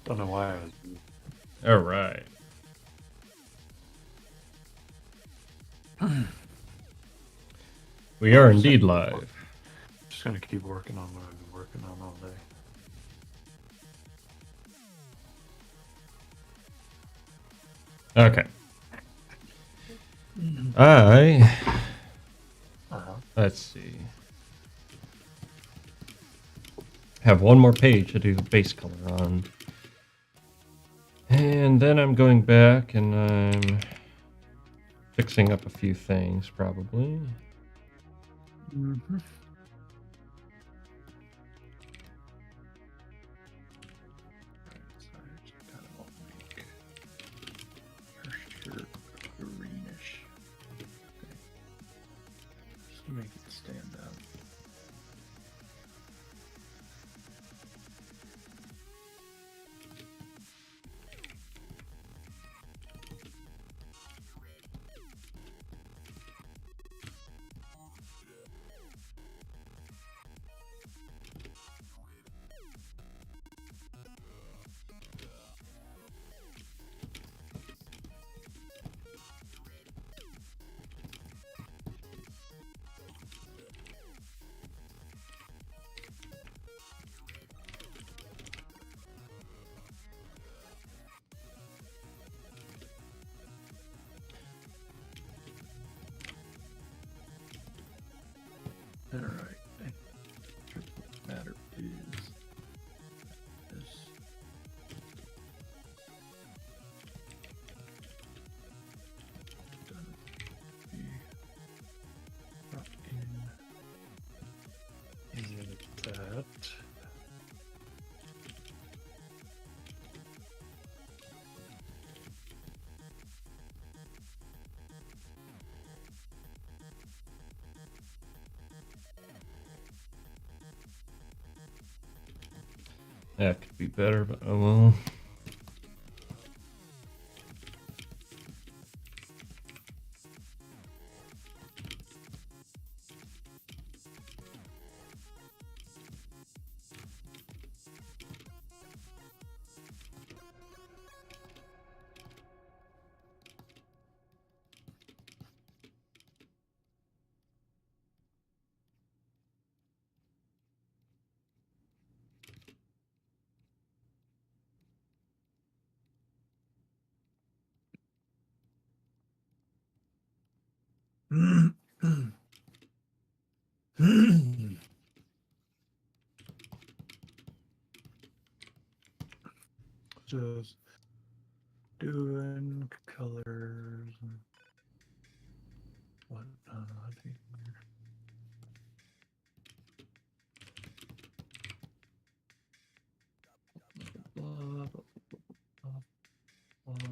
Don't know why I was. All right. We are indeed live. Just gonna keep working on what I've been working on all day. Okay. I let's see. Have one more page to do base color on. And then I'm going back and I'm fixing up a few things probably. Mm-hmm. Greenish. Okay. Just to make it stand out. All right. What matter is this. Done. Be brought in that. That could be better, but oh well. Just doing colors. What? Blah, blah, blah, blah.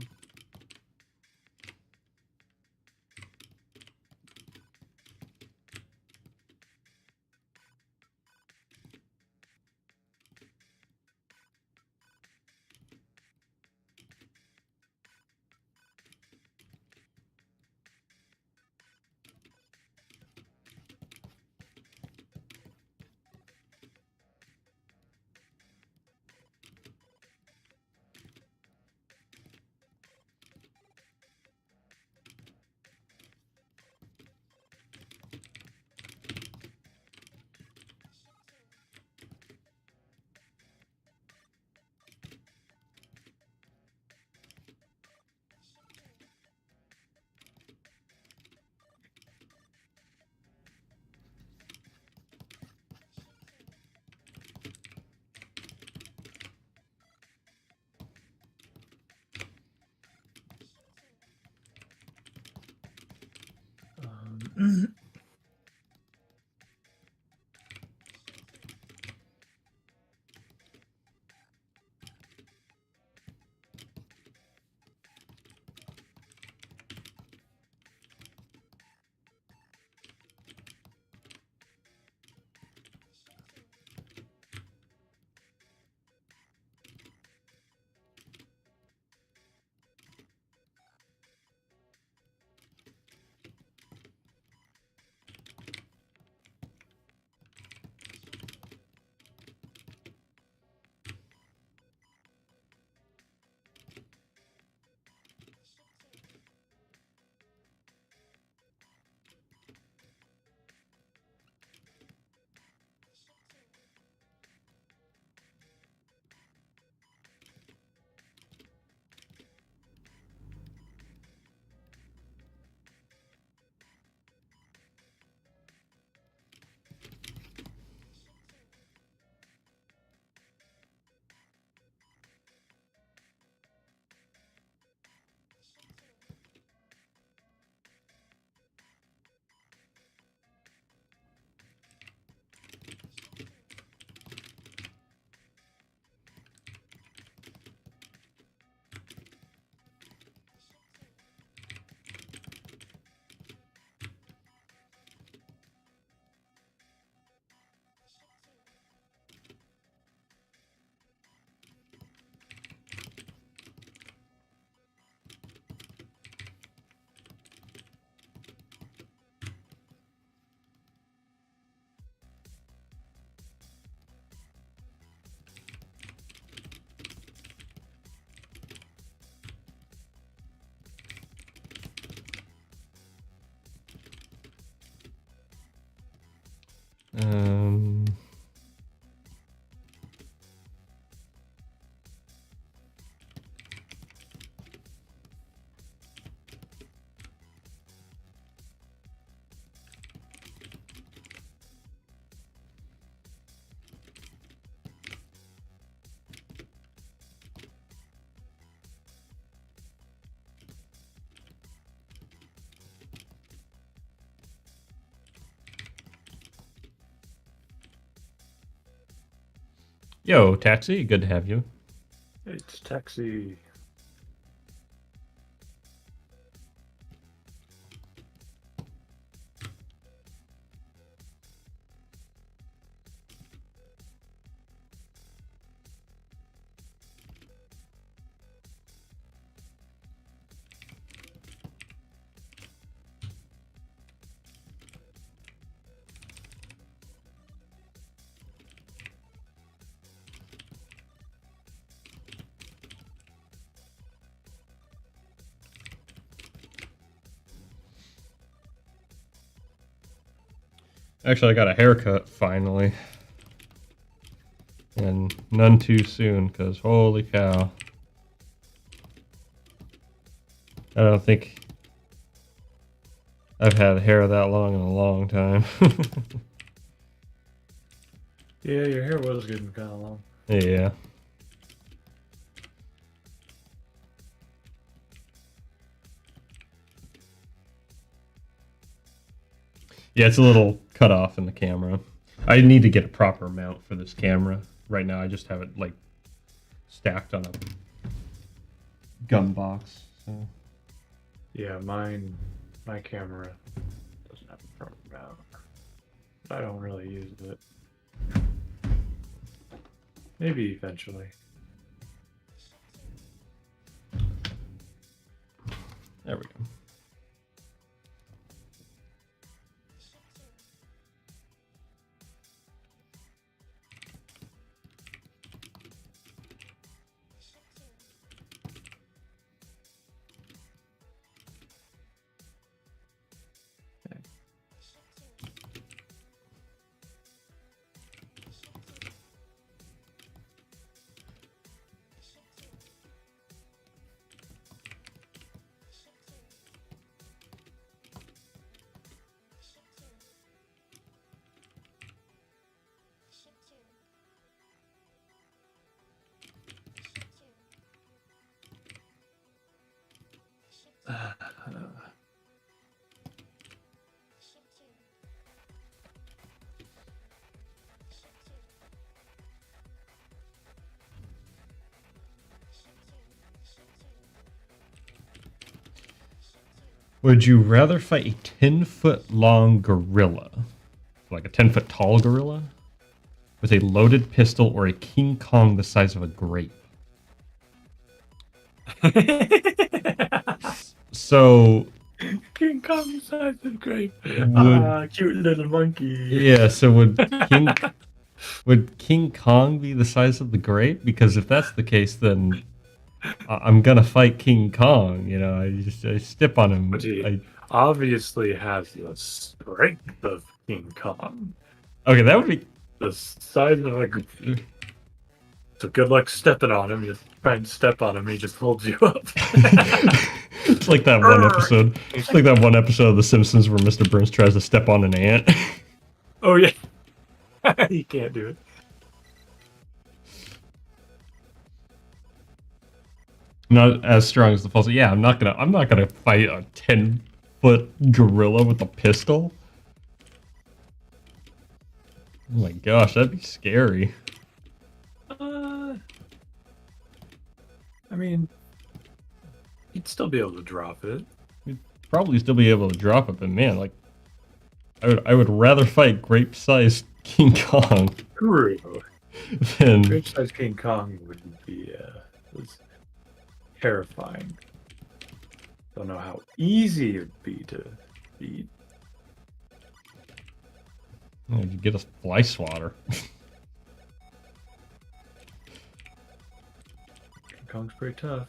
Um, Yo, Taxi, good to have you. It's Taxi. Actually, I got a haircut finally. And none too soon, because holy cow. I don't think I've had hair that long in a long time. Yeah, your hair was getting kind of long. Yeah. Yeah, it's a little cut off in the camera. I need to get a proper mount for this camera. Right now, I just have it like stacked on a gun box. So. Yeah, my camera doesn't have a proper mount. I don't really use it. Maybe eventually. There we go. Would you rather fight a 10-foot long gorilla, like a 10-foot tall gorilla, with a loaded pistol, or a King Kong the size of a grape? So King Kong size of grape. would Cute little monkey. yeah, so would King Kong be the size of the grape? Because if that's the case, then I'm gonna fight King Kong. You know, I step on But him. he obviously has the strength of King Kong. Okay, that would be. The size of a. So good luck stepping on him. You try and step on him, he just holds you up. It's like that one episode. It's like that one episode of The Simpsons where Mr. Burns tries to step on an ant. Oh yeah, he can't do it. Not as strong as the false. Yeah, I'm not gonna fight a 10-foot gorilla with a pistol. Oh my gosh, that'd be scary. I mean, he'd still be able to drop it. You'd probably still be able to drop it, but man, like, I would rather fight grape-sized King Kong True. than. Grape-sized King Kong would be was terrifying. Don't know how easy it'd be to beat. You get a fly swatter. King Kong's pretty tough.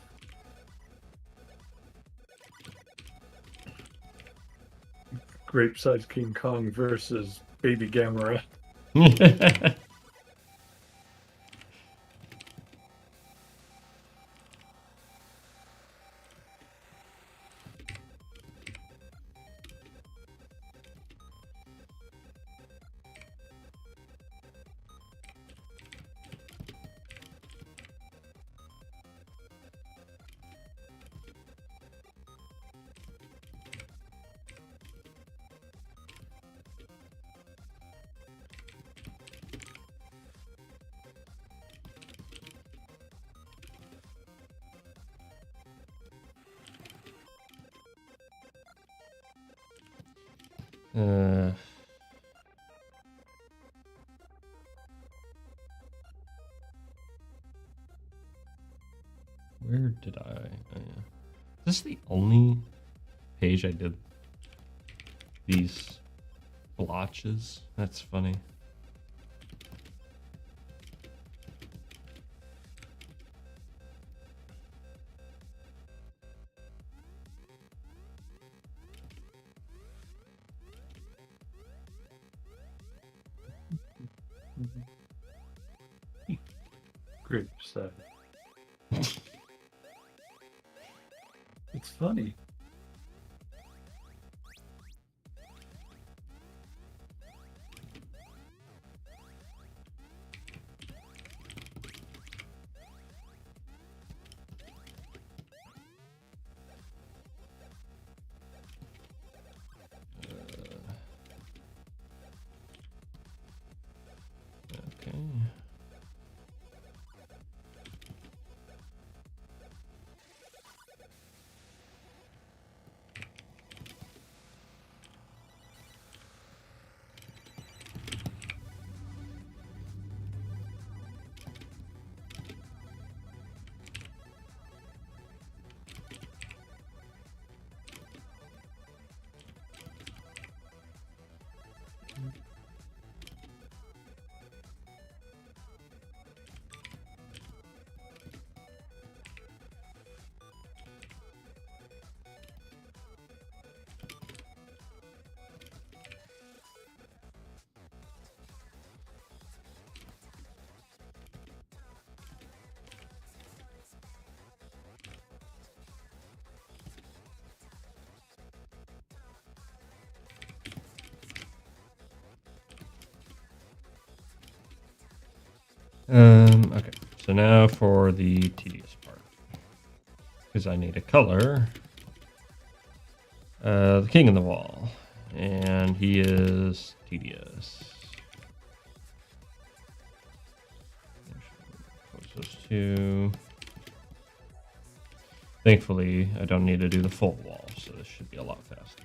Grape-sized King Kong versus baby camera. Where did I? Is this the only page I did these blotches? That's funny. Great stuff. It's funny. Okay. Okay, so now for the tedious part. Because I need a color. The king in the wall. And he is tedious. Close those two. Thankfully, I don't need to do the full wall, so this should be a lot faster.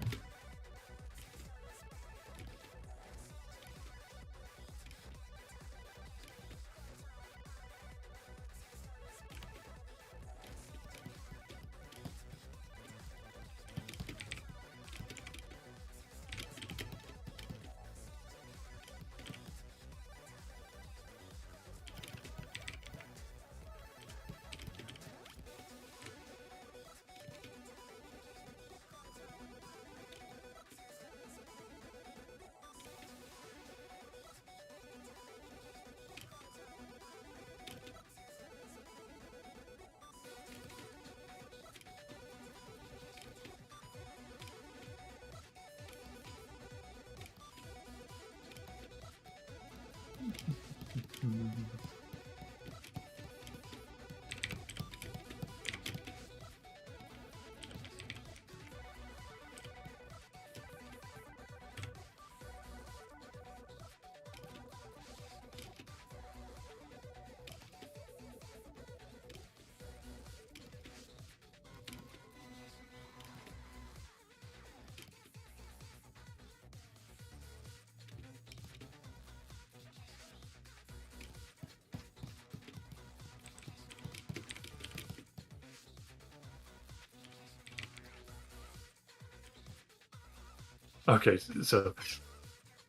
Okay, so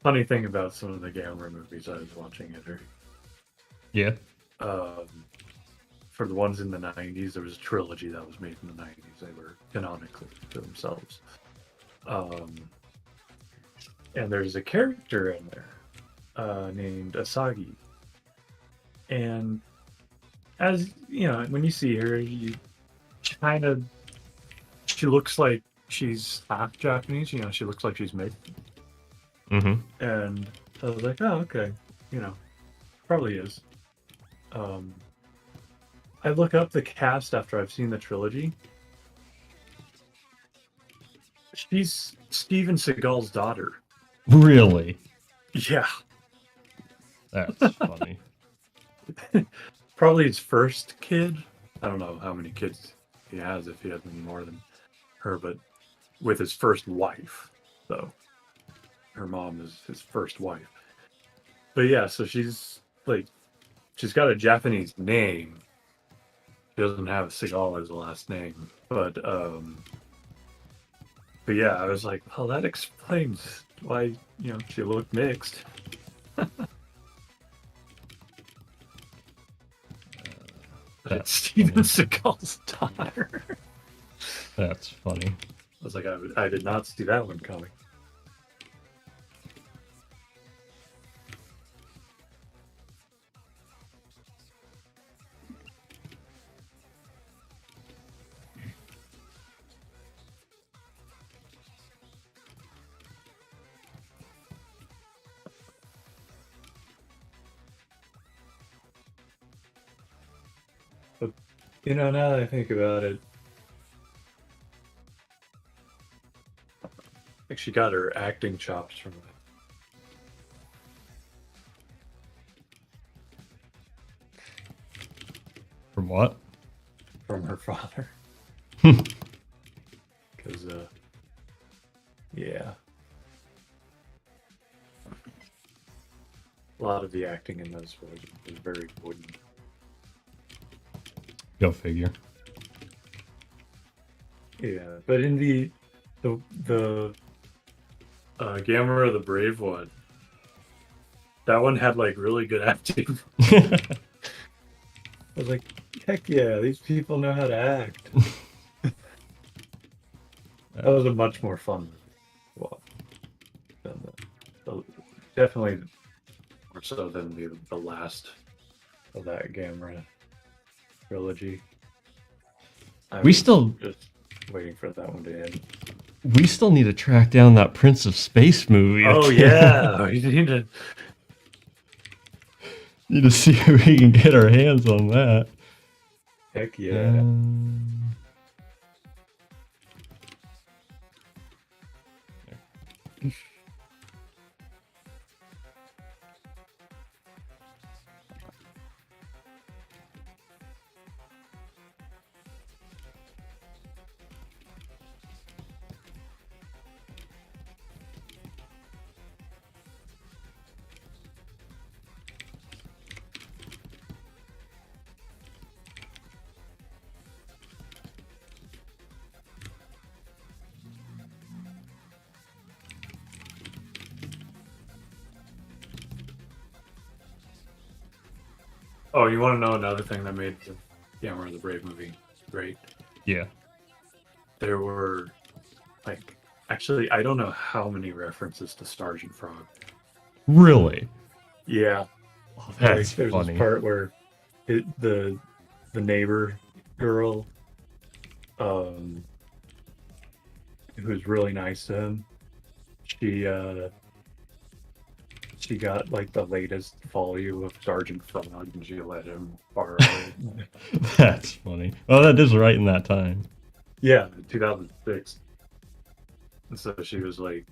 funny thing about some of the Gamera movies I was watching it, Yeah. for the ones in the 90s, there was a trilogy that was made in the 90s. They were canonically to themselves. and there's a character in there named Asagi. And as you know, when you see her, you kind of she looks like she's half Japanese. You know, she looks like she's mixed. Mm-hmm. And I was like, oh, okay, you know, probably is. Um, I look up the cast after I've seen the trilogy. She's Steven Seagal's daughter. Really? Yeah, That's funny. probably his first kid. I don't know how many kids he has, if he has any more than her, but with his first wife, though. Her mom is his first wife. But yeah, so she's got a Japanese name. She doesn't have Seagal as a last name, but yeah, I was like, well, that explains why she looked mixed. It's That's Steven funny. Seagal's daughter. That's funny. I was like, I did not see that one coming. But now that I think about it, I think she got her acting chops From what? from her father. Because yeah, a lot of the acting in those was very wooden. Go figure. Yeah, but in the Gamera the Brave one, that one had like really good acting. I was like, heck yeah, these people know how to act. That was a much more fun one than definitely more so than the last of that Gamera trilogy. I we was still just waiting for that one to end. we still need to track down that Prince of Space movie. Oh yeah, you need to. Need to see if we can get our hands on that. Heck yeah. Oh, you want to know another thing that made the Gamera the Brave movie great? Yeah. There were like actually I don't know how many references to Sergeant Frog. Really? Yeah, Oh, like that's there's this funny. part where the neighbor girl, um, who's really nice to him, she uh she got like the latest volume of Sergeant Frog and she let him borrow it. That's funny. Oh, that is right in that time. Yeah, 2006. And so she was like,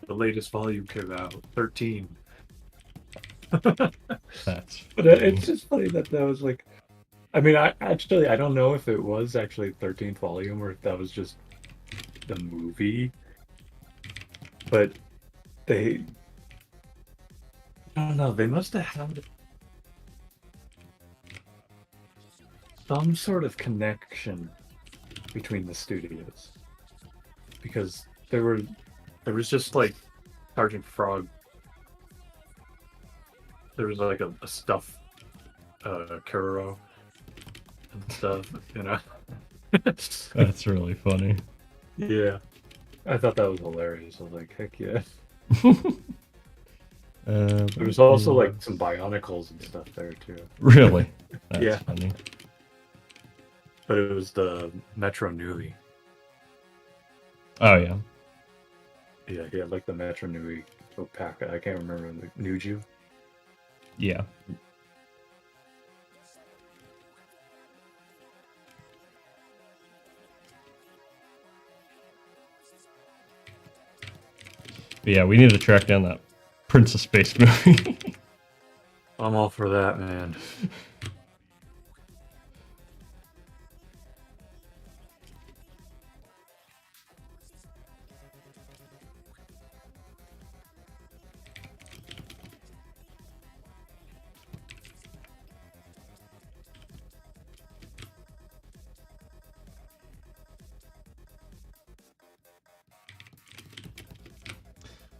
the latest volume came out, 13. That's But funny. it's just funny that was like, I mean, I don't know if it was actually 13th volume or if that was just the movie, but they, I don't know, they must have had some sort of connection between the studios because there was just like Sergeant Frog, there was like a stuffed Kuro and stuff, you know. That's really funny. Yeah. I thought that was hilarious. I was like, heck yeah. There There was also like some Bionicles and stuff there too. Really? That's Yeah. funny. But it was the Metro Nui. Oh yeah. Yeah, like the Metro Nui Opaka. I can't remember the Nuju. Yeah. But yeah, we need to track down that Princess Space movie. I'm all for that, man.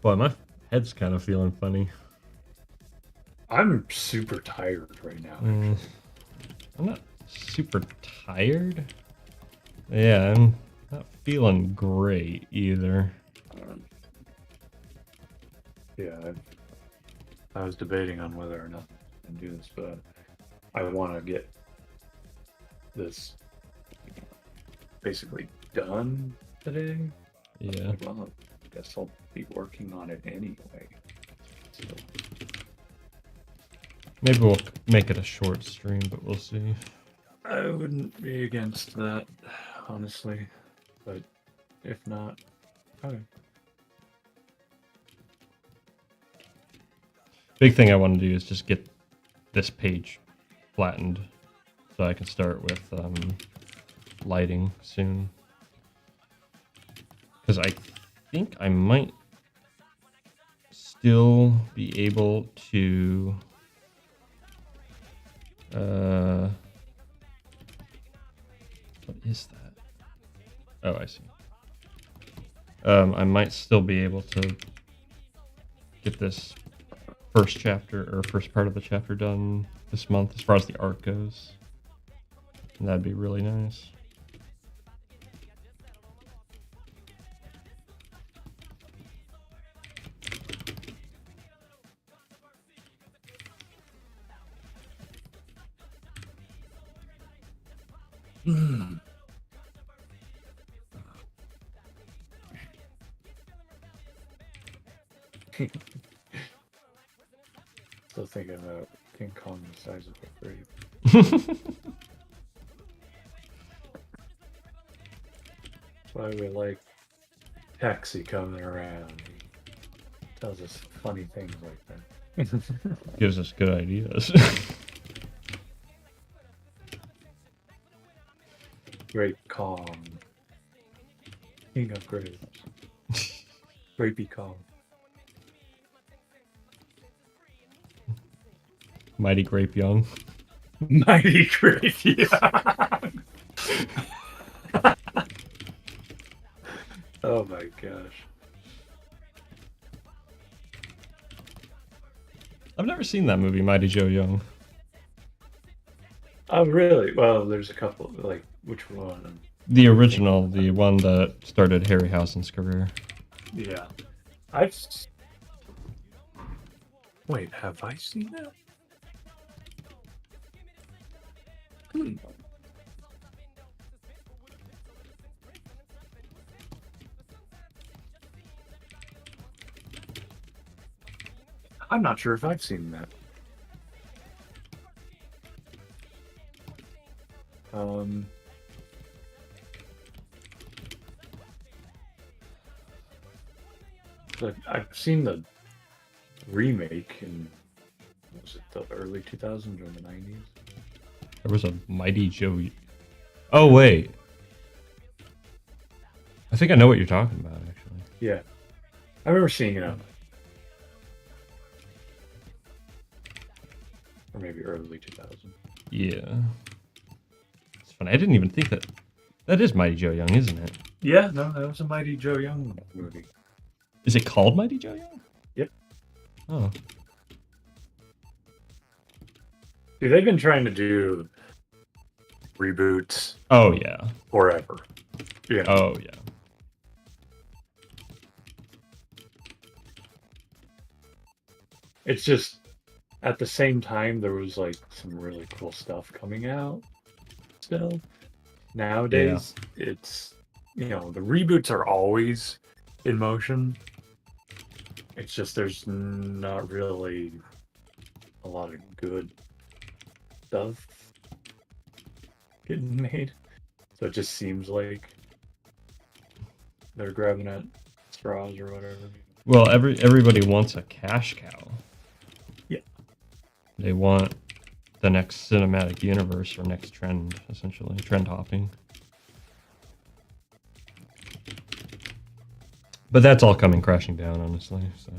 Boy, my head's kind of feeling funny. I'm super tired right now. Actually. I'm not super tired. Yeah, I'm not feeling great either. Yeah, I was debating on whether or not to do this, but I want to get this basically done today. Yeah. Well, I guess I'll be working on it anyway. So, Maybe we'll make it a short stream, but we'll see. I wouldn't be against that, honestly. But if not, okay. Big thing I want to do is just get this page flattened so I can start with lighting soon. Because I think I might still be able to what is that? Oh, I see. I might still be able to get this first chapter or first part of the chapter done this month as far as the art goes. And that'd be really nice. Still thinking about King Kong the size of a grape. That's why we like Taxi coming around. He tells us funny things like that. Gives us good ideas. Great Kong. King of grapes. Grapey Kong. Mighty Grape Young. Mighty Grape Young. Oh my gosh. I've never seen that movie, Mighty Joe Young. Oh really? Well, there's a couple. Like which one? The original, the one that started Harryhausen's career. Yeah. Wait, have I seen that? I'm not sure if I've seen that. But I've seen the remake in, was it the early 2000s or the 90s? There was a Mighty Joe. Oh wait, I think I know what you're talking about. Actually, Yeah, I remember seeing it on, or maybe early 2000s. yeah. It's funny. I didn't even think that is Mighty Joe Young, isn't it? Yeah, no, that was a Mighty Joe Young movie. Is it called Mighty Joe Young? Yep. Oh. Dude, they've been trying to do reboots Oh yeah. forever. You know? Oh yeah. It's just at the same time there was like some really cool stuff coming out still. Yeah. Nowadays, it's the reboots are always in motion. It's just there's not really a lot of good stuff getting made. So it just seems like they're grabbing at straws or whatever. Well, everybody wants a cash cow. Yeah. They want the next cinematic universe or next trend, essentially. Trend hopping. But that's all coming crashing down, honestly. So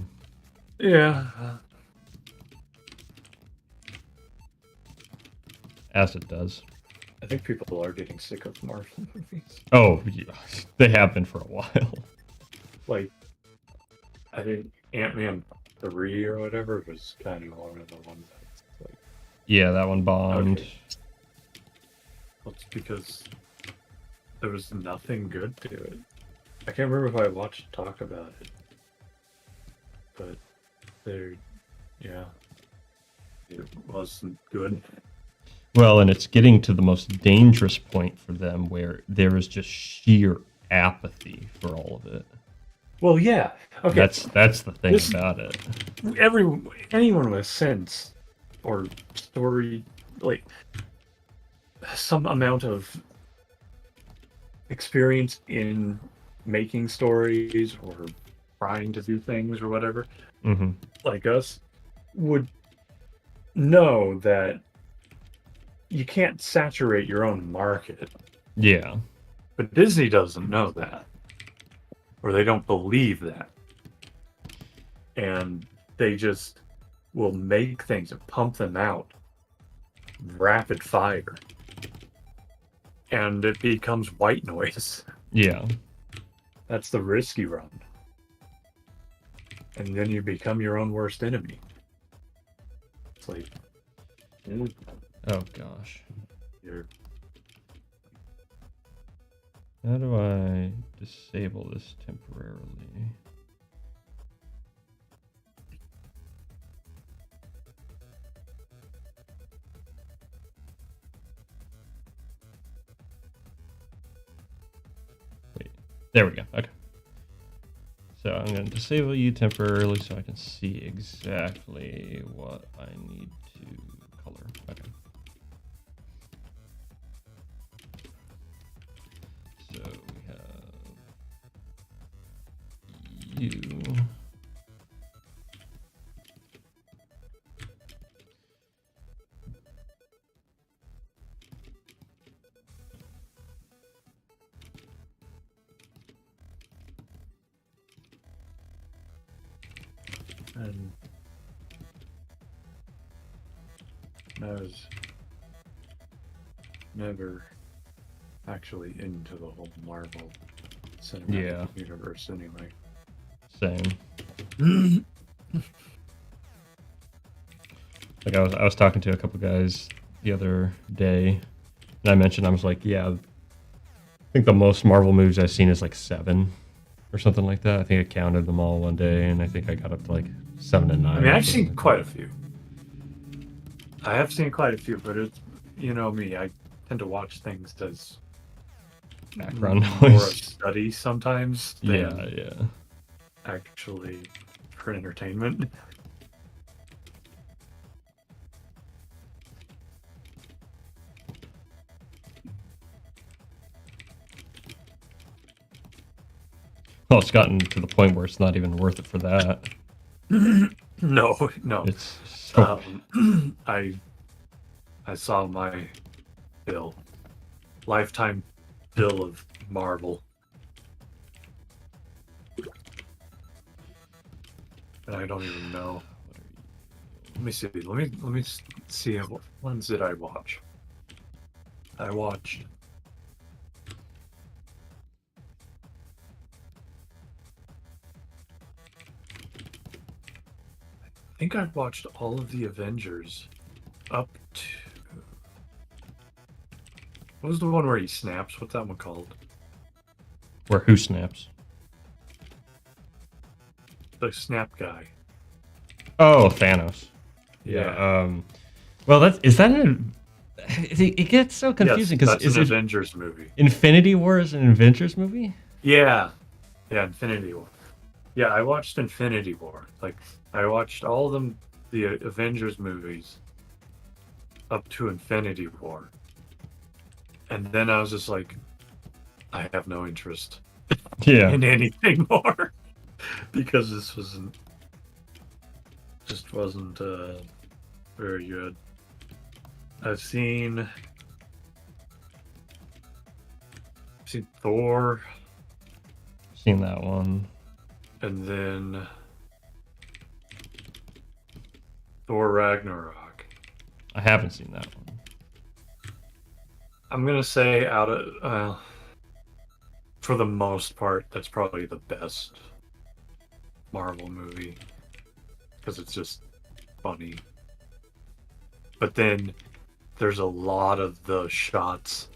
Yeah. as it does. I think people are getting sick of Marvel movies. Oh, yeah. They have been for a while. Like, I think Ant-Man 3 or whatever was kind of one of the ones that's like, Yeah, that one bombed. okay. Well, it's because there was nothing good to it. I can't remember if I watched talk about it, but yeah, it wasn't good. Well, and it's getting to the most dangerous point for them where there is just sheer apathy for all of it. Well, yeah, okay. That's the thing This about it. anyone with sense or story, like some amount of experience in making stories or trying to do things or whatever, Mm-hmm. like us, would know that you can't saturate your own market. Yeah. But Disney doesn't know that, or they don't believe that. And they just will make things and pump them out rapid fire. And it becomes white noise. Yeah. That's the risk you run. And then you become your own worst enemy. It's like, Oh gosh. you're How do I disable this temporarily? Wait, there we go. Okay. So I'm going to disable you temporarily so I can see exactly what I need to color. Okay. So we have you. and I was never actually into the whole Marvel cinematic universe anyway. Same. Like I was talking to a couple guys the other day, and I mentioned I was like, yeah, I think the most Marvel movies I've seen is like 7 or something like that. I think I counted them all one day, and I think I got up to like 7 and 9. I mean, I've seen quite a few. I have seen quite a few, but it's me. I tend to watch things as background more a noise. study sometimes than Yeah. actually for entertainment. Well, it's gotten to the point where it's not even worth it for that. No. It's so I saw my lifetime bill of Marvel, and I don't even know. Let me see. Let me see what ones did I watch. I watched. I think I've watched all of the Avengers up to. What was the one where he snaps? What's that one called? where who snaps? The snap guy. Oh, Thanos. Yeah. Yeah. Well, is that an? It gets so Yes, confusing because that's is an it Avengers movie. Infinity War is an Avengers movie? Yeah. Yeah, Infinity War. Yeah, I watched Infinity War. Like, I watched all of them, the Avengers movies up to Infinity War. And then I was just like, I have no interest Yeah. in anything more because this wasn't just wasn't very good. I've seen Thor, Seen that one. and then Thor Ragnarok. I haven't seen that one. I'm gonna say out of for the most part, that's probably the best Marvel movie because it's just funny. But then there's a lot of the shots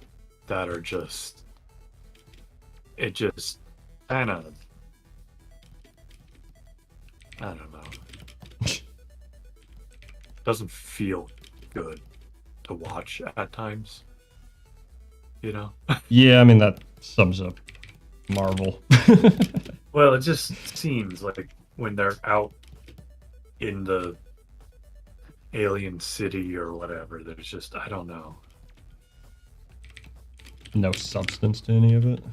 that are just it just kind of I don't know doesn't feel good to watch at times, you know. Yeah, I mean that sums up Marvel. Well, it just seems like when they're out in the alien city or whatever, there's just I don't know. No substance to any of it.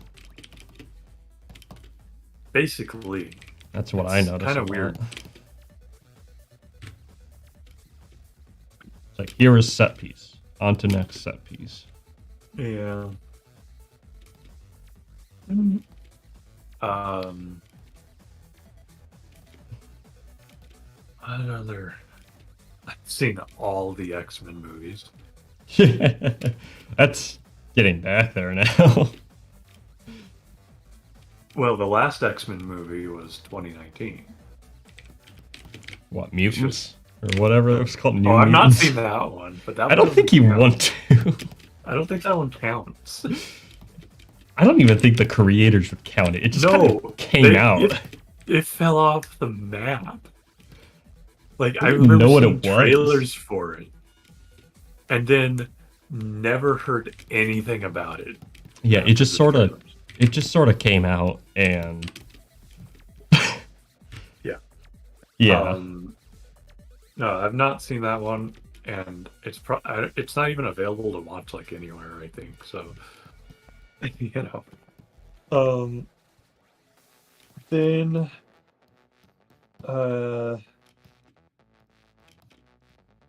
Basically, That's what I it's notice kind a of lot. weird. It's like here is set piece. On to next set piece. Yeah. Um, another. I've seen all the X-Men movies. That's getting back there now. Well, the last X-Men movie was 2019. What, You should. mutants? Or whatever it was called, Oh, New I've not Mutants? seen that one, but that I one don't think doesn't you count. want to. I don't think that one counts. I don't even think the creators would count it. It just kind No, of came out. it fell off the map. Like I I didn't even remember know what seeing it was. trailers for it, and then never heard anything about it Yeah, after the trailers. it just sort of came out and Yeah. yeah. Um, no, I've not seen that one, and it's not even available to watch like anywhere. I think so. You know. Um. Then. Uh.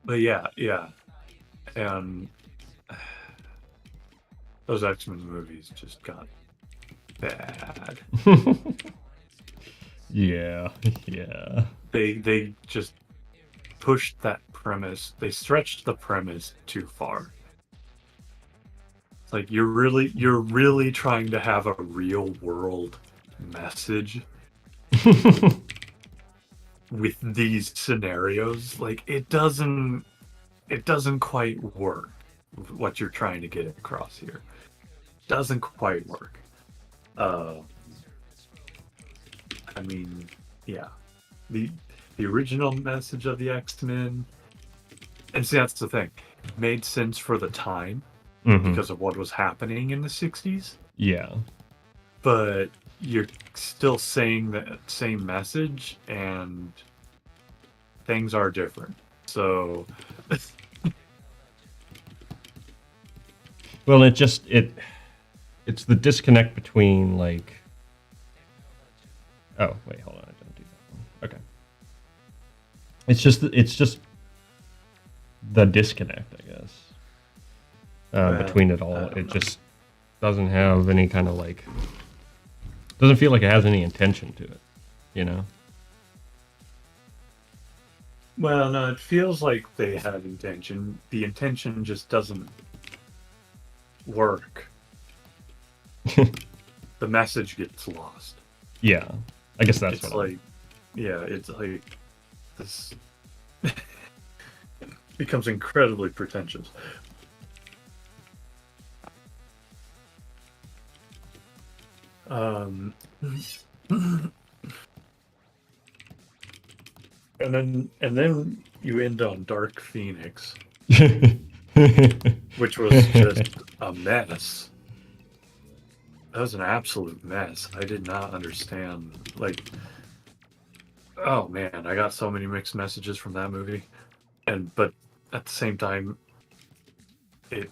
But yeah, yeah, and those X-Men movies just got bad. Yeah, yeah. They just pushed that premise. They stretched the premise too far. It's like you're really trying to have a real world message with these scenarios. Like it doesn't quite work what you're trying to get across here. Doesn't quite work. Uh I mean, yeah. The the original message of the X-Men, and see that's the thing. Made sense for the time Hmm. because of what was happening in the 60s, Yeah. but you're still saying that same message and things are different. So Well, it's the disconnect between like oh wait, hold on, I don't do that one. Okay. It's just the disconnect, I guess. Between it I all. don't It know. just doesn't have any kind of like doesn't feel like it has any intention to it, you know? Well, no, it feels like they had intention. The intention just doesn't work. The message gets lost. Yeah. I guess that's It's what I'm like, yeah, it's like this becomes incredibly pretentious. Um, And then you end on Dark Phoenix, which was just a mess. That was an absolute mess. I did not understand. Like, oh man, I got so many mixed messages from that movie, but at the same time, it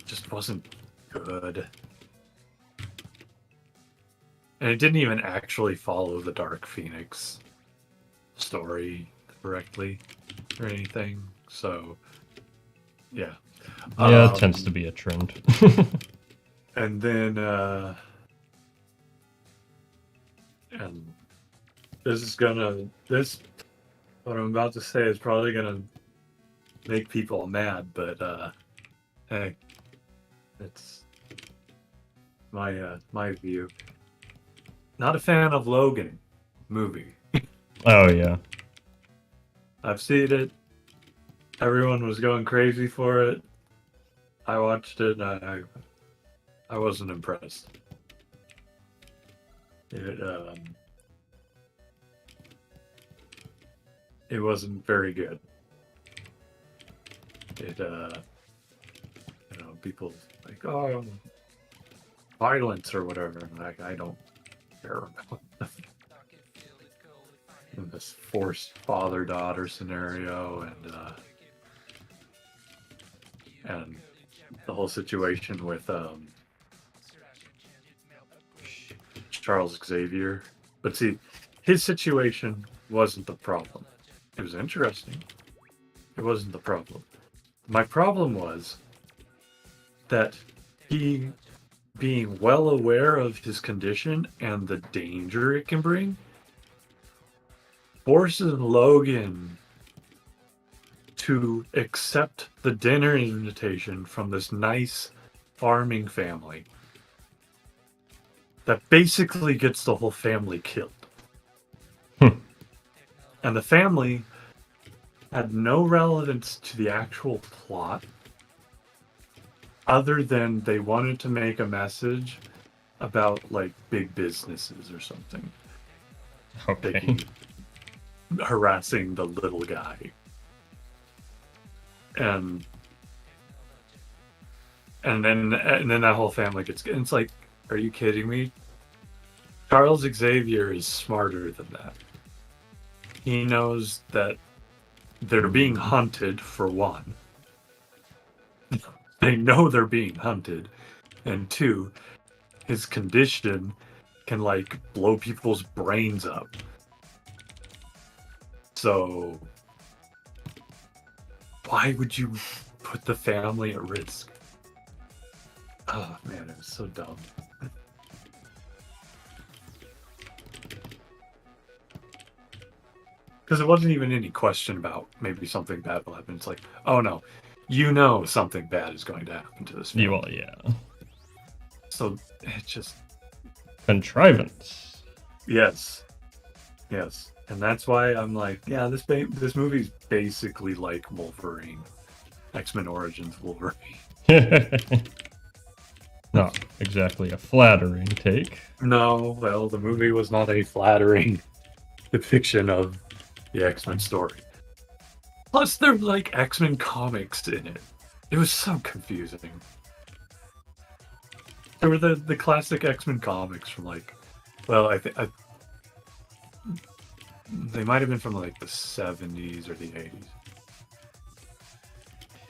just wasn't good, and it didn't even actually follow the Dark Phoenix story correctly or anything. So, yeah. Yeah, it tends to be a trend. And then, and what I'm about to say is probably gonna make people mad, but hey, it's my view. Not a fan of Logan movie. Oh yeah. I've seen it. Everyone was going crazy for it. I watched it. And I wasn't impressed. It wasn't very good. People like, oh, violence or whatever. And I don't care about this forced father-daughter scenario, and the whole situation with Charles Xavier. But see, his situation wasn't the problem. It was interesting. It wasn't the problem. My problem was that he, being well aware of his condition and the danger it can bring, forces Logan to accept the dinner invitation from this nice farming family that basically gets the whole family killed. And the family had no relevance to the actual plot other than they wanted to make a message about like big businesses or something. Okay. Harassing the little guy. And then that whole family gets, and it's like, are you kidding me? Charles Xavier is smarter than that. He knows that they're being hunted, for one. They know they're being hunted. And two, his condition can like blow people's brains up. So why would you put the family at risk? Oh man, it was so dumb. Because it wasn't even any question about maybe something bad will happen. It's like, oh no, you know something bad is going to happen to this family. Well, yeah. So it just contrivance. Yes, and that's why I'm like, yeah, this movie's basically like Wolverine, X-Men Origins Wolverine. Not exactly a flattering take. No, well, the movie was not a flattering depiction of the X-Men story. Plus, there's like X-Men comics in it. It was so confusing. There were the classic X-Men comics from like, well, I think they might have been from like the 70s or the 80s.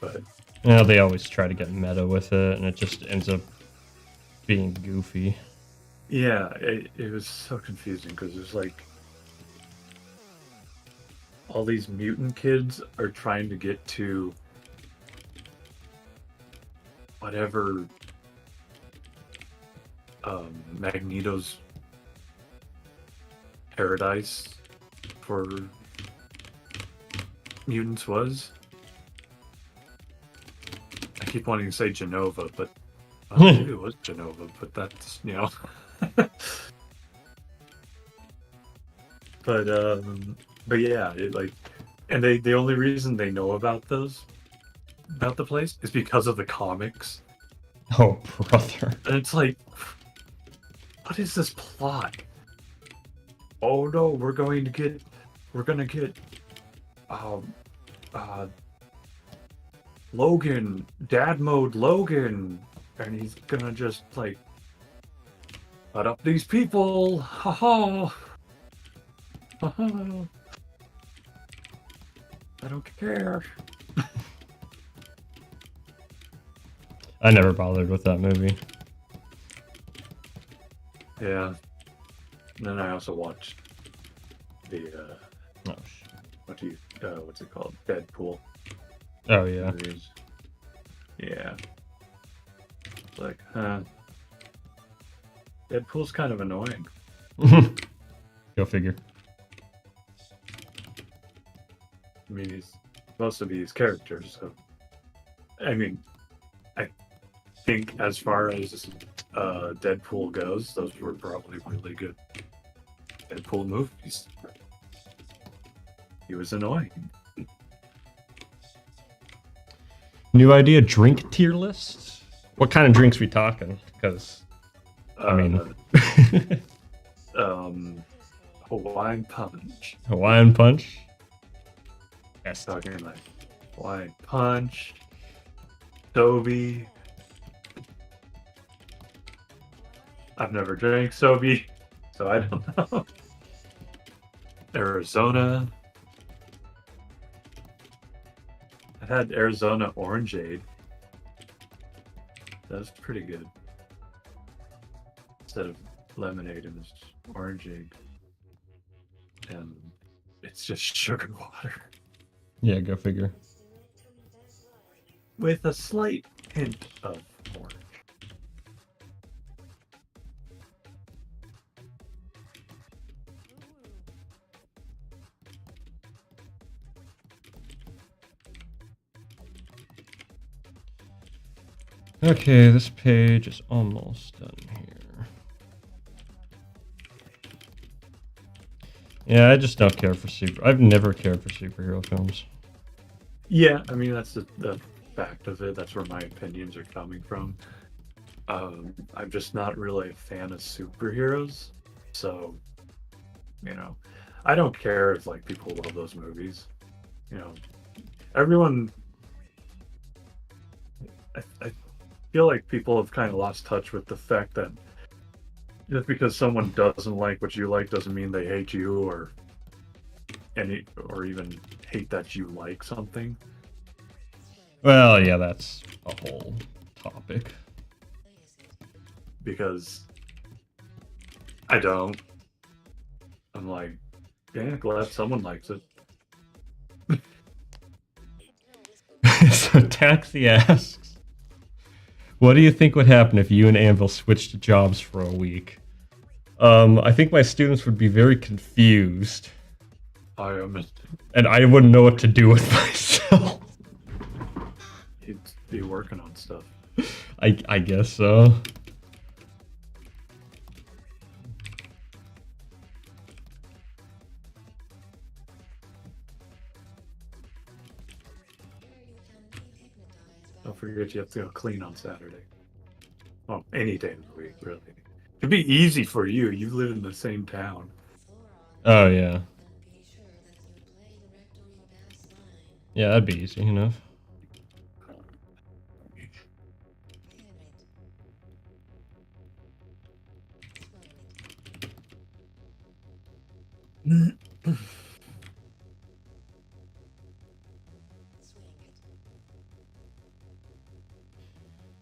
But yeah, they always try to get meta with it, and it just ends up being goofy. Yeah, it was so confusing because there's like all these mutant kids are trying to get to whatever Magneto's paradise for mutants was. I keep wanting to say Genova, but maybe it was Genova, but that's, you know. But yeah, it like, and the only reason they know about the place is because of the comics. Oh, brother. And it's like, what is this plot? Oh no, we're gonna get um, uh, Logan, dad mode Logan, and he's gonna just like cut up these people. Ha ha. Ha ha. I don't care. I never bothered with that movie. Yeah. And then I also watched the Oh, what's it called? Deadpool oh yeah. movies. Yeah. It's like, Deadpool's kind of annoying. Go figure. I mean, he's supposed to be his characters, so I mean, I think as far as Deadpool goes, those were probably really good Deadpool movies. He was annoying. New idea: drink tier list. What kind of drinks we talking? Because I mean, Hawaiian Punch. Hawaiian Punch. Yes. Talking like Hawaiian Punch, Sobe. I've never drank Sobe, so I don't know. Arizona. I had Arizona Orangeade. That was pretty good. Instead of lemonade, it was orangeade. And it's just sugar water. Yeah, go figure. With a slight hint of orange. Okay, this page is almost done here. Yeah, I just don't care for I've never cared for superhero films. Yeah, I mean, that's the fact of it. That's where my opinions are coming from. I'm just not really a fan of superheroes. So, you know, I don't care if like people love those movies. You know, everyone. I feel like people have kind of lost touch with the fact that just because someone doesn't like what you like doesn't mean they hate you or even hate that you like something. Well, yeah, that's a whole topic. Because I don't. I'm like, yeah, glad someone likes it. So Taxi asks, what do you think would happen if you and Anvil switched jobs for a week? I think my students would be very confused. And I wouldn't know what to do with myself. You'd be working on stuff. I guess so. Don't forget you have to go clean on Saturday. Well, any day of the week, really. It'd be easy for you. You live in the same town. Oh, yeah. Yeah, that'd be easy enough.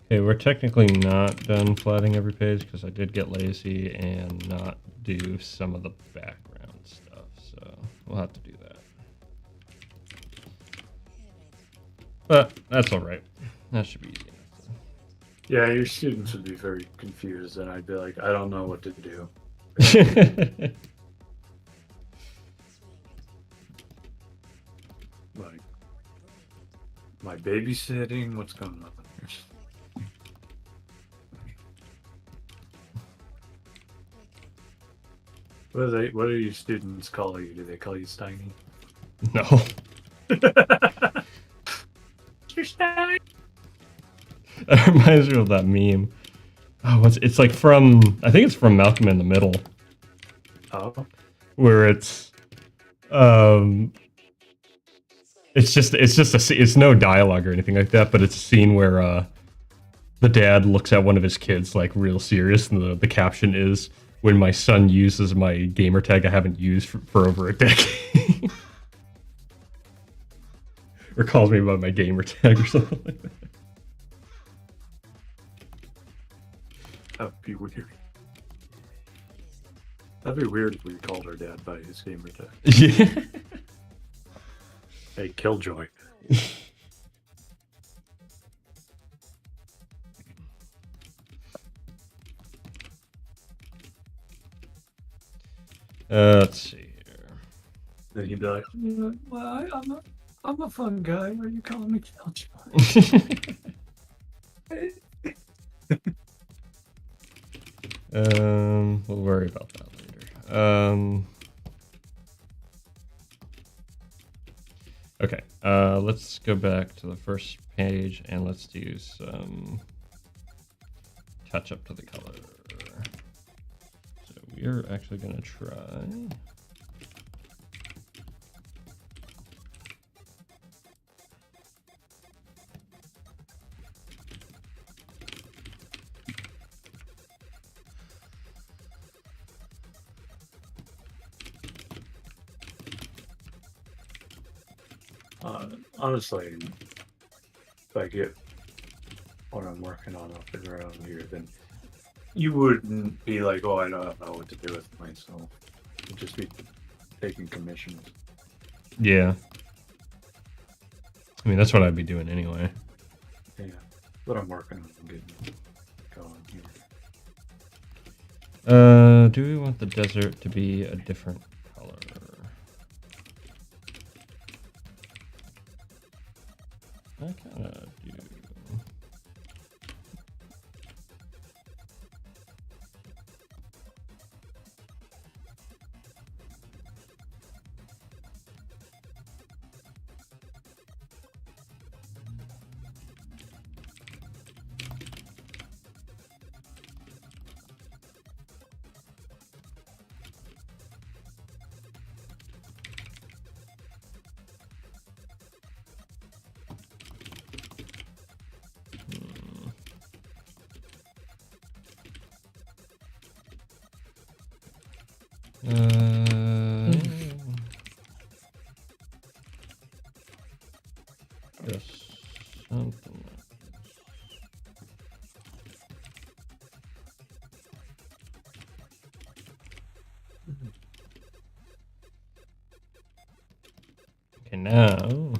Okay, we're technically not done flatting every page because I did get lazy and not do some of the background stuff, so we'll have to do that. But that's all right. That should be easy enough. Yeah, your students would be very confused, and I'd be like, I don't know what to do. Like, my babysitting? What's going on here? What do your students call you? Do they call you Steiny? No. You're Steiny. That reminds me of that meme. Oh, it's like from, I think it's from Malcolm in the Middle. Oh. Where it's it's no dialogue or anything like that, but it's a scene where the dad looks at one of his kids like real serious, and the caption is, "When my son uses my gamer tag I haven't used for over a decade," or calls me by my gamer tag or something like that. That'd be weird. That'd be weird if we called our dad by his gamer tag. Yeah. Hey, Killjoy. Let's see here. Then he'd be like, well, I'm a fun guy. Why are you calling me Killjoy? We'll worry about that later. Okay, let's go back to the first page and let's do some touch up to the color. So we're actually gonna try. Honestly, if I get what I'm working on up and around here, then you wouldn't be like, oh, I don't know what to do with myself. You'd just be taking commissions. Yeah. I mean, that's what I'd be doing anyway. Yeah, but I'm working on getting going here. Do we want the desert to be a different color? I kind of do. Just something like this. Okay, now.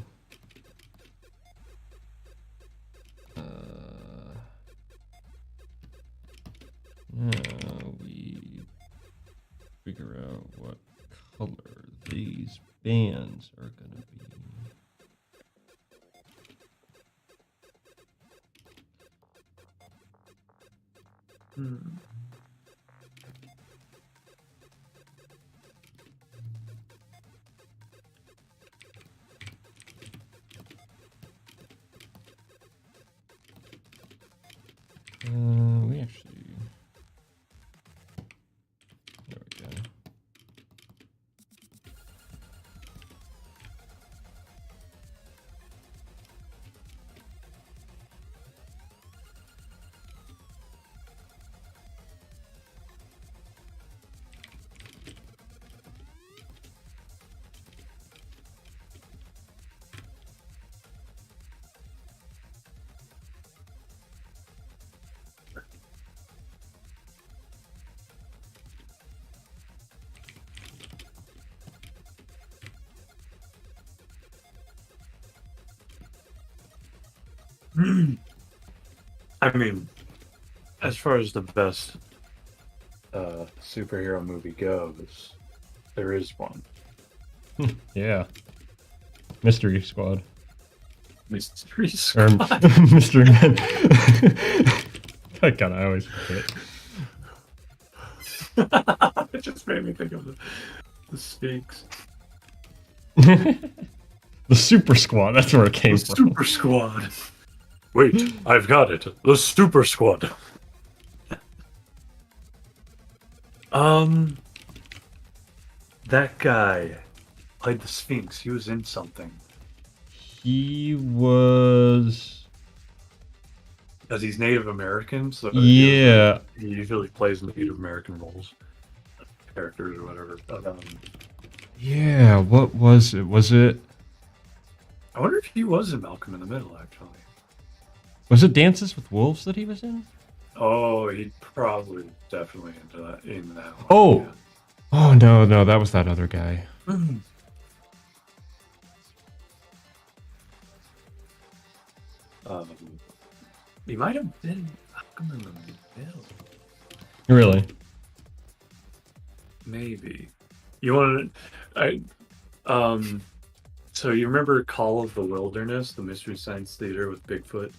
Now we figure out what color these bands are going to be. We actually. There we go. I mean, as far as the best superhero movie goes, there is one. Yeah. Mystery Squad. Mystery Or Squad. Mystery Man. God, I always forget. It just made me think of the Sphinx. The Super Squad, that's where it came The from. Super Squad. Wait, I've got it. The Super Squad. That guy played the Sphinx. He was in something. He was. Because he's Native American, so Yeah. he usually plays Native American roles, characters or whatever. But, Yeah. What was it? Was it? I wonder if he was in Malcolm in the Middle, actually. Was it Dances with Wolves that he was in? Oh, he probably definitely into that in that one. Oh. Oh no, that was that other guy. Yeah. He might have been Malcolm in the Middle. Really? Maybe. You want to? So you remember Call of the Wilderness, the Mystery Science Theater with Bigfoot?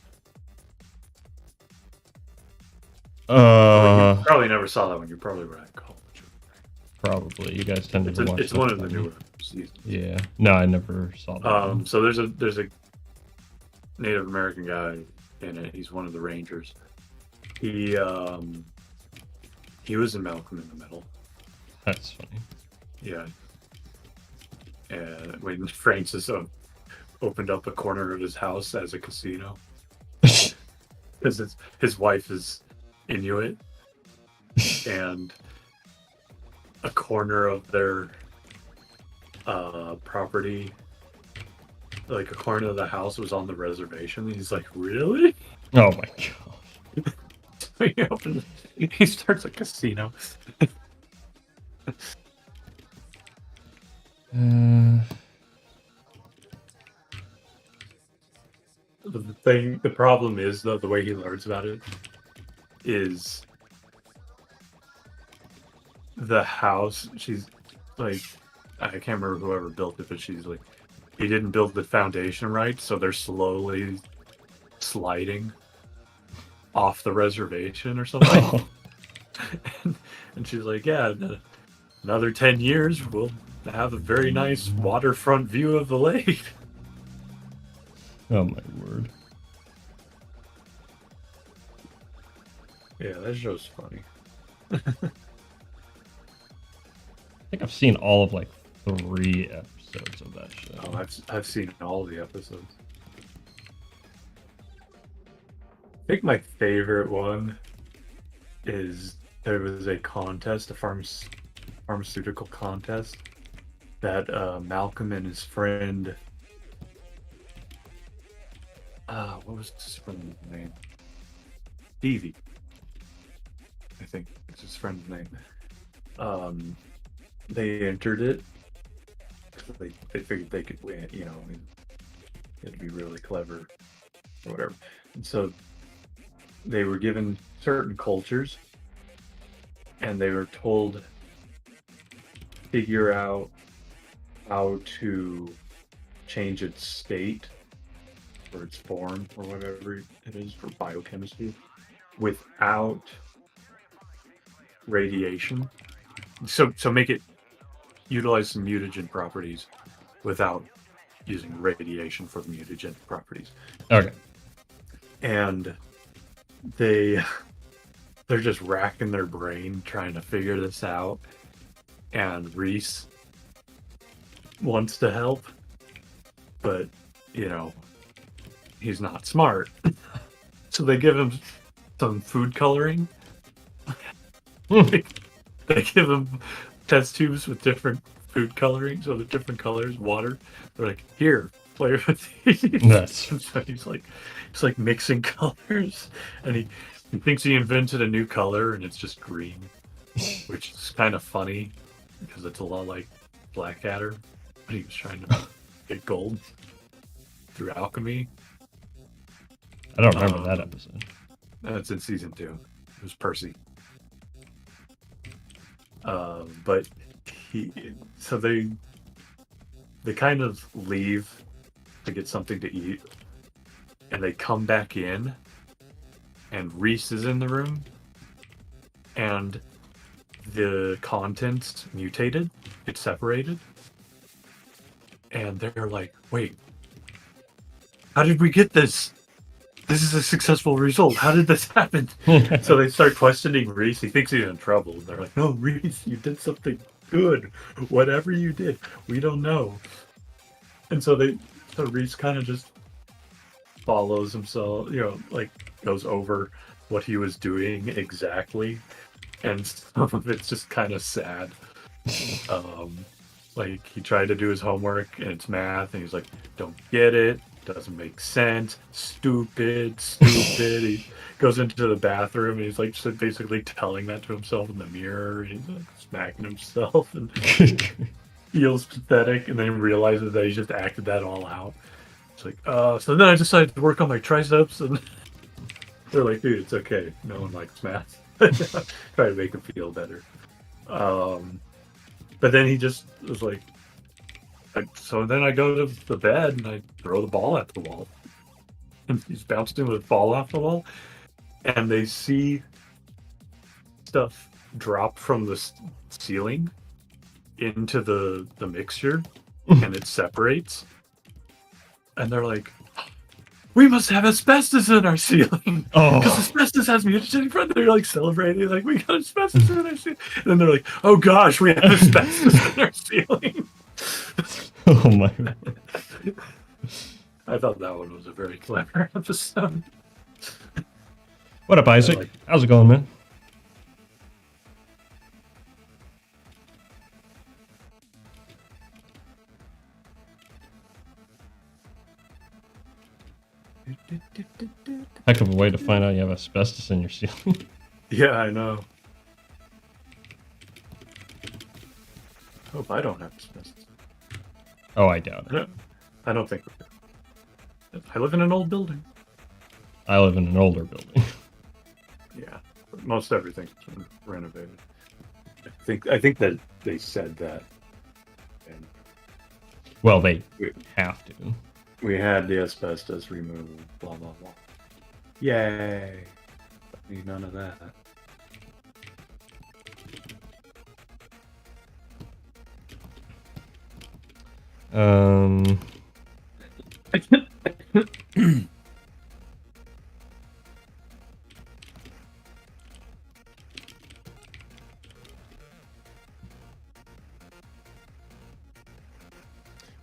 You probably never saw that one. You probably were at college. Probably. You guys tended to watch. It's one of the newer seasons. Yeah. No, I never saw that. So there's a Native American guy in it. He's one of the Rangers. He was in Malcolm in the Middle. That's funny. Yeah. And when Francis opened up a corner of his house as a casino, because his wife is Inuit, and a corner of their property, like a corner of the house, was on the reservation. He's like, "Really?" Oh my god. He starts a casino. The problem is, though, the way he learns about it is the house. She's like, I can't remember whoever built it, but she's like, he didn't build the foundation right, so they're slowly sliding off the reservation or something. And she's like, yeah, another 10 years, we'll have a very nice waterfront view of the lake. Oh my word. Yeah, that show's funny. I think I've seen all of like 3 episodes of that show. Oh, I've seen all the episodes. I think my favorite one is there was a contest, a pharmaceutical contest that Malcolm and his friend, what was his friend's name? Stevie, I think it's his friend's name. They entered it. They figured they could win, it'd be really clever or whatever. And so they were given certain cultures, and they were told to figure out how to change its state or its form or whatever it is for biochemistry without radiation. So make it utilize some mutagen properties without using radiation for the mutagen properties. Okay. And they're just racking their brain trying to figure this out. And Reese wants to help, but he's not smart. So they give him some food coloring. They give him test tubes with different food coloring, so the different colors, water. They're like, here, play with these. Nice. So he's like mixing colors, and he thinks he invented a new color, and it's just green, which is kind of funny because it's a lot like Blackadder, but he was trying to get gold through alchemy. I don't remember that episode. That's in season 2. It was Percy. But they kind of leave to get something to eat, and they come back in, and Reese is in the room, and the contents mutated, it's separated, and they're like, wait, how did we get this? This is a successful result. How did this happen? So they start questioning Reese. He thinks he's in trouble. And they're like, no, Reese, you did something good. Whatever you did, we don't know. And so So Reese kind of just follows himself, like goes over what he was doing exactly, and some of it's just kind of sad. Like he tried to do his homework and it's math, and he's like, "Don't get it. Doesn't make sense. Stupid, stupid." He goes into the bathroom and he's like just basically telling that to himself in the mirror. And he's like smacking himself and feels pathetic, and then realizes that he just acted that all out. It's like, so then I decided to work on my triceps, and they're like, dude, it's okay. No one likes math. Try to make him feel better. But then he just was like, so then I go to the bed and I throw the ball at the wall. And he's bouncing with the ball off the wall. And they see stuff drop from the ceiling into the mixture, and it separates. And they're like, we must have asbestos in our ceiling, because asbestos has mutagen. They're like celebrating, like, we got asbestos in our ceiling. And then they're like, oh gosh, we have asbestos in our ceiling. Oh my God. I thought that one was a very clever episode. What up, Isaac? How's it going, man? Heck of a way to find out you have asbestos in your ceiling. Yeah, I know. Hope I don't have asbestos. Oh, I doubt it. I don't think. I live in an old building. I live in an older building. Yeah, but most everything's been renovated. I think that they said that. And well, they have to. We had the asbestos removed. Blah blah blah. Yay! Need none of that.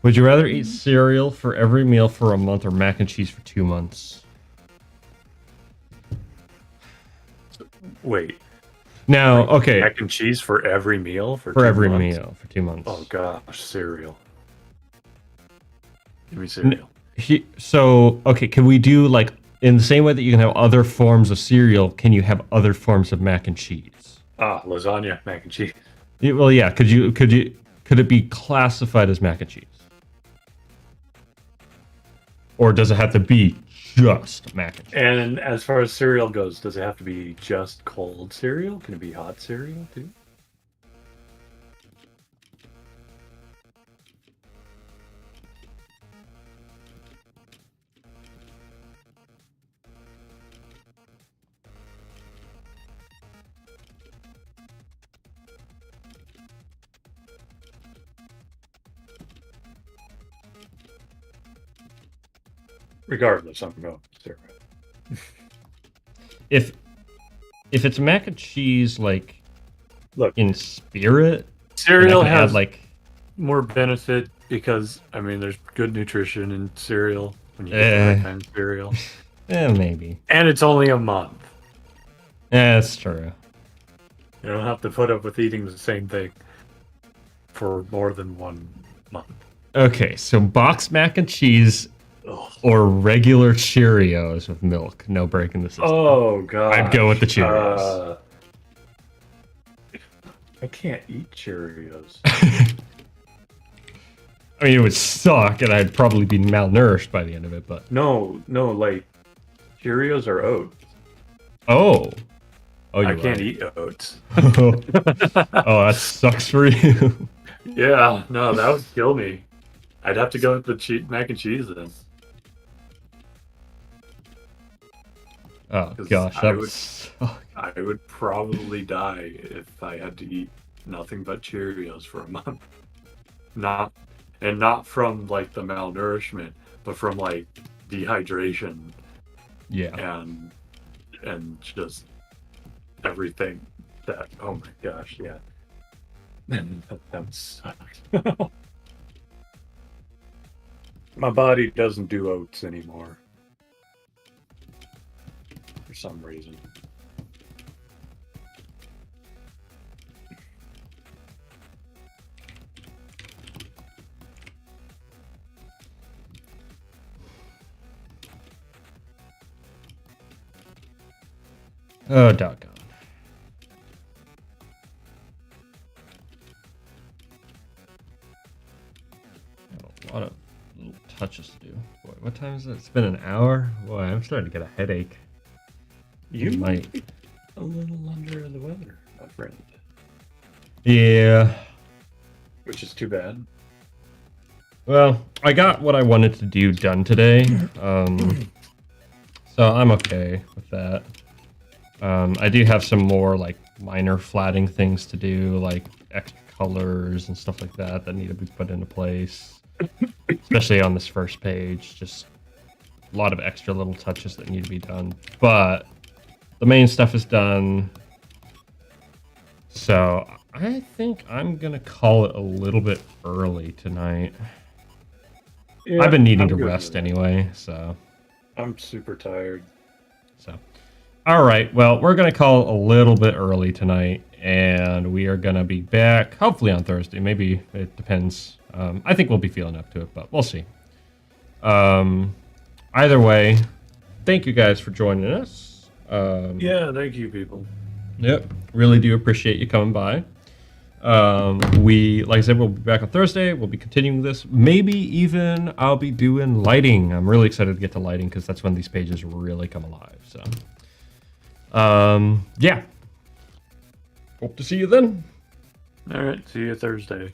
Would you rather eat cereal for every meal for a month or mac and cheese for 2 months? Wait. Now, okay. Mac and cheese for every meal for every meal for 2 months. Oh gosh, cereal. Give me cereal. So, okay, can we do like in the same way that you can have other forms of cereal? Can you have other forms of mac and cheese? Lasagna, mac and cheese. Well, yeah. Could it be classified as mac and cheese? Or does it have to be just mac and cheese? And as far as cereal goes, does it have to be just cold cereal? Can it be hot cereal too? Regardless, I'm going cereal. If it's mac and cheese, like, look, in spirit, cereal has like more benefit because there's good nutrition in cereal when you get that kind of cereal. Maybe. And it's only a month. Yeah, that's true. You don't have to put up with eating the same thing for more than 1 month. Okay, so box mac and cheese. Ugh. Or regular Cheerios with milk. No break in the system. Oh, God. I'd go with the Cheerios. I can't eat Cheerios. I mean, it would suck, and I'd probably be malnourished by the end of it, but... No, like, Cheerios are oats. Oh, I can't eat oats. Oh, that sucks for you. Yeah, no, that would kill me. I'd have to go with the mac and cheese then. Oh gosh, I would probably die if I had to eat nothing but Cheerios for a month. Not from like the malnourishment, but from like dehydration. Yeah. And just everything that. Oh my gosh, yeah. That sucks. My body doesn't do oats anymore. For some reason. Oh, doggone. Got a lot of little touches to do. Boy, what time is it? It's been an hour? Boy, I'm starting to get a headache. You might be a little under the weather, my friend. Yeah. Which is too bad. Well, I got what I wanted to do done today. So I'm okay with that. I do have some more like minor flatting things to do, like extra colors and stuff like that that need to be put into place. Especially on this first page, just a lot of extra little touches that need to be done. But the main stuff is done. So I think I'm gonna call it a little bit early tonight. Yeah, I've been needing I'm to good rest with that. anyway, so. I'm super tired. So, all right. Well, we're gonna call a little bit early tonight, and we are gonna be back hopefully on Thursday. Maybe it depends. I think we'll be feeling up to it, but we'll see. Either way, thank you guys for joining us. Yeah, thank you, people. Yep, really do appreciate you coming by. Like I said, we'll be back on Thursday. We'll be continuing this. Maybe even I'll be doing lighting. I'm really excited to get to lighting because that's when these pages really come alive. So, yeah. Hope to see you then. All right, see you Thursday.